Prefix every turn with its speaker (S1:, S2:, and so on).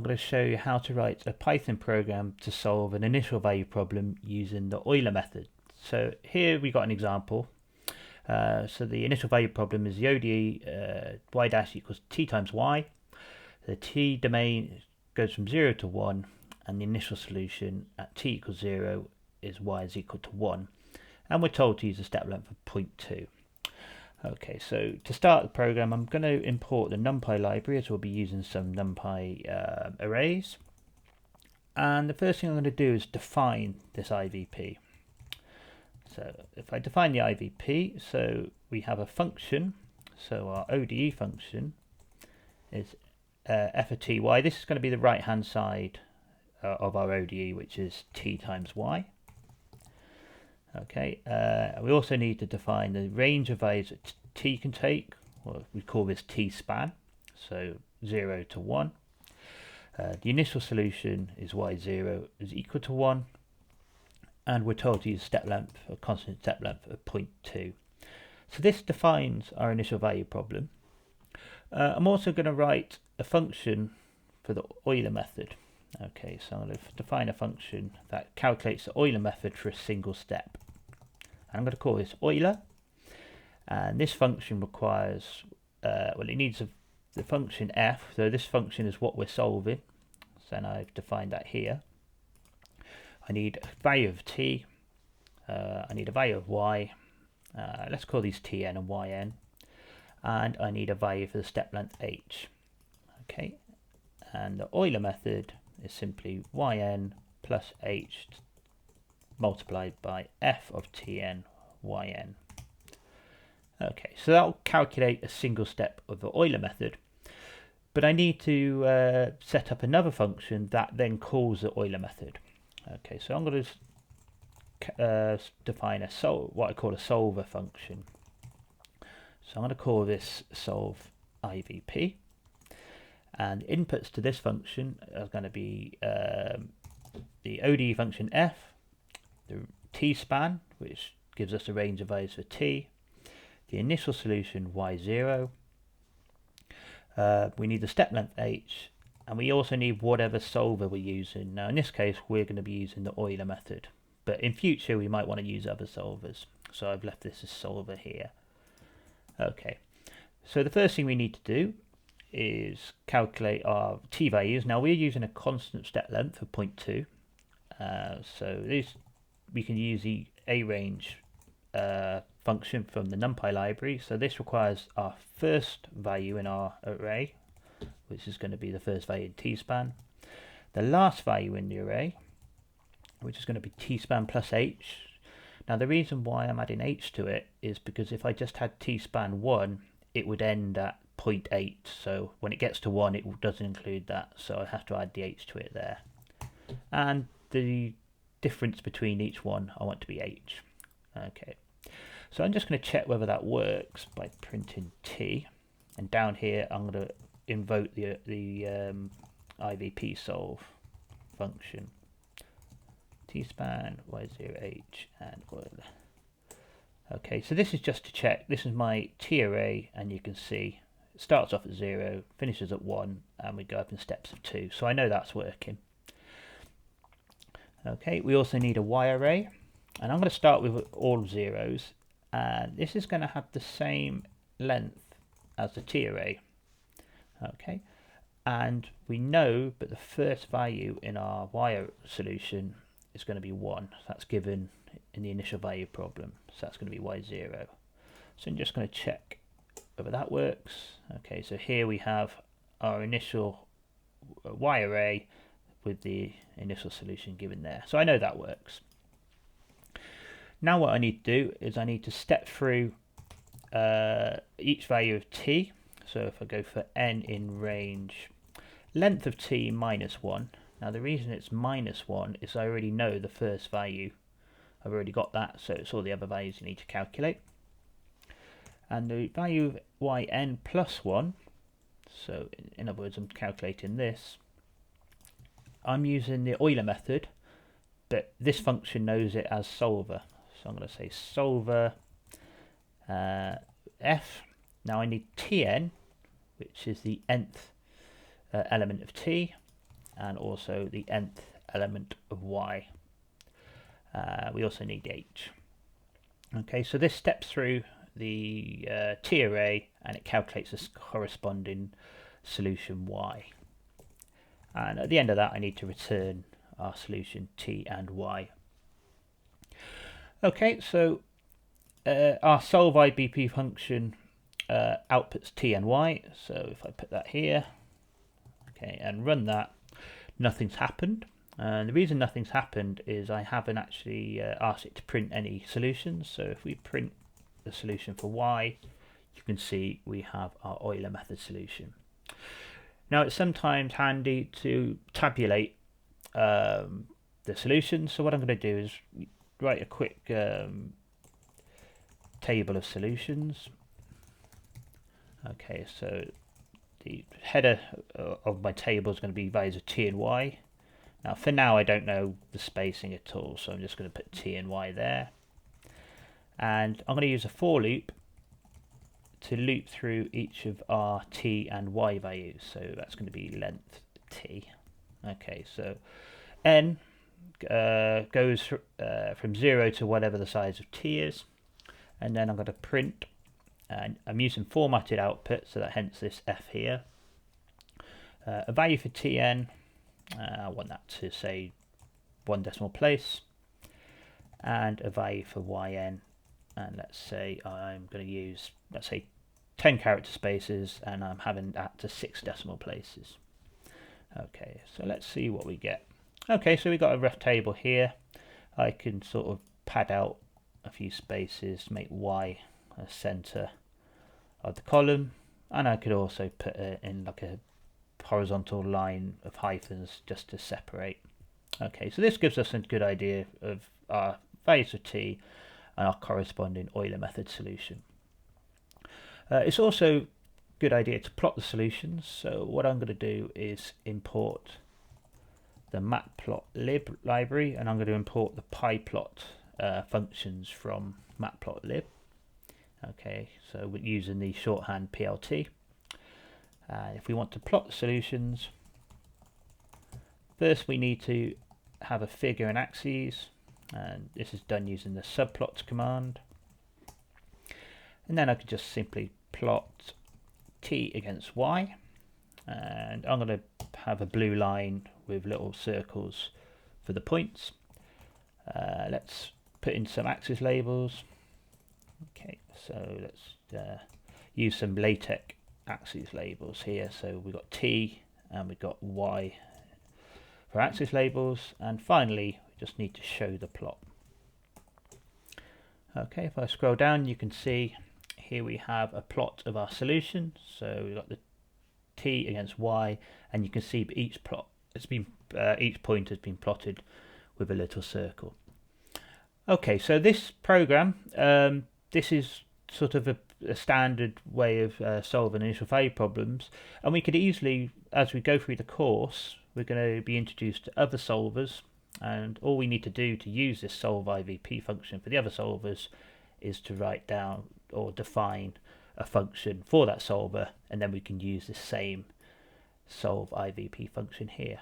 S1: I'm going to show you how to write a Python program to solve an initial value problem using the Euler method. So here we got an example. So the initial value problem is the ODE y dash equals t times y. The t domain goes from 0 to 1, and the initial solution at t equals 0 is y is equal to 1. And we're told to use a step length of 0.2. Okay, so to start the program, I'm going to import the NumPy library, as we'll be using some NumPy arrays. And the first thing I'm going to do is define this IVP. So if I define the IVP, so we have a function. So our ODE function is f of ty. This is going to be the right hand side of our ODE, which is t times y. Okay, we also need to define the range of values that t can take, or we call this t span, so 0 to 1. The initial solution is y0 is equal to 1, and we're told to use step length, a constant step length of 0.2. So this defines our initial value problem. I'm also going to write a function for the Euler method. Okay, so I'm going to define a function that calculates the Euler method for a single step. And I'm going to call this Euler, and this function requires, it needs the function f, so this function is what we're solving, so then I've defined that here. I need a value of t, I need a value of y, let's call these tn and yn, and I need a value for the step length h. Okay, and the Euler method is simply yn plus h multiplied by f of tn yn. Okay, so that will calculate a single step of the Euler method, but I need to set up another function that then calls the Euler method. Okay, so I'm going to define what I call a solver function. So I'm going to call this solve IVP, and inputs to this function are going to be the ODE function f, the t span, which gives us a range of values for t, the initial solution y0, we need the step length h, and we also need whatever solver we're using. Now in this case we're going to be using the Euler method, but in future we might want to use other solvers, so I've left this as solver here. Okay, so the first thing we need to do is calculate our t values. Now we're using a constant step length of 0.2, so we can use the arange function from the NumPy library. So this requires our first value in our array, which is going to be the first value in t-span, the last value in the array, which is going to be t-span plus h. Now the reason why I'm adding h to it is because if I just had t-span 1, it would end at 0.8, so when it gets to 1 it doesn't include that, so I have to add the h to it there. And the difference between each one I want to be h. Okay, so I'm just going to check whether that works by printing t, and down here I'm going to invoke the IVP solve function, t-span y0h and Euler. Okay, so this is just to check. This is my t array, and you can see it starts off at 0, finishes at 1, and we go up in steps of 2, so I know that's working. Okay, we also need a y array, and I'm going to start with all zeros, and this is going to have the same length as the t array. Okay, and we know that the first value in our y solution is going to be 1. That's given in the initial value problem, so that's going to be y0. So I'm just going to check whether that works. Okay, so here we have our initial y array with the initial solution given there, so I know that works. Now what I need to do is I need to step through each value of t. So if I go for n in range length of t minus 1, now the reason it's minus 1 is I already know the first value. I've already got that, so it's all the other values you need to calculate. And the value of yn plus 1, so in other words I'm calculating this, I'm using the Euler method, but this function knows it as solver. So I'm going to say solver f. Now I need tn, which is the nth element of t, and also the nth element of y. We also need h. Okay, so this steps through the t array and it calculates the corresponding solution y. And at the end of that, I need to return our solution t and y. Okay, so our solve IBP function outputs t and y. So if I put that here, okay, and run that, nothing's happened. And the reason nothing's happened is I haven't actually asked it to print any solutions. So if we print the solution for y, you can see we have our Euler method solution. Now it's sometimes handy to tabulate the solution. So what I'm going to do is write a quick table of solutions. Okay, so the header of my table is going to be values of t and y. Now for now I don't know the spacing at all, so I'm just going to put t and y there. And I'm going to use a for loop to loop through each of our t and y values. So that's going to be length t. Okay, so n goes from 0 to whatever the size of t is. And then I'm going to print, and I'm using formatted output, so that hence this f here. A value for tn, I want that to say 1 decimal place, and a value for yn, and let's say I'm going to use, let's say 10 character spaces, and I'm having that to 6 decimal places. Okay, so let's see what we get. Okay, so we've got a rough table here. I can sort of pad out a few spaces, make y a center of the column, and I could also put it in like a horizontal line of hyphens just to separate. Okay, so this gives us a good idea of our values of t and our corresponding Euler method solution. It's also a good idea to plot the solutions, so what I'm going to do is import the matplotlib library, and I'm going to import the pyplot functions from matplotlib. Okay, so we're using the shorthand PLT. If we want to plot the solutions, first we need to have a figure and axes, and this is done using the subplots command. And then I could just simply plot t against y, and I'm going to have a blue line with little circles for the points. Let's put in some axis labels. Okay, so let's use some LaTeX axis labels here. So we've got t and we've got y for axis labels, and finally we just need to show the plot. Okay, if I scroll down, you can see here we have a plot of our solution. So we've got the t against y, and you can see each plot, it's been each point has been plotted with a little circle. Okay, so this program, this is sort of a standard way of solving initial value problems, and we could easily, as we go through the course, we're going to be introduced to other solvers, and all we need to do to use this solve IVP function for the other solvers is to write down or define a function for that solver, and then we can use the same solve IVP function here.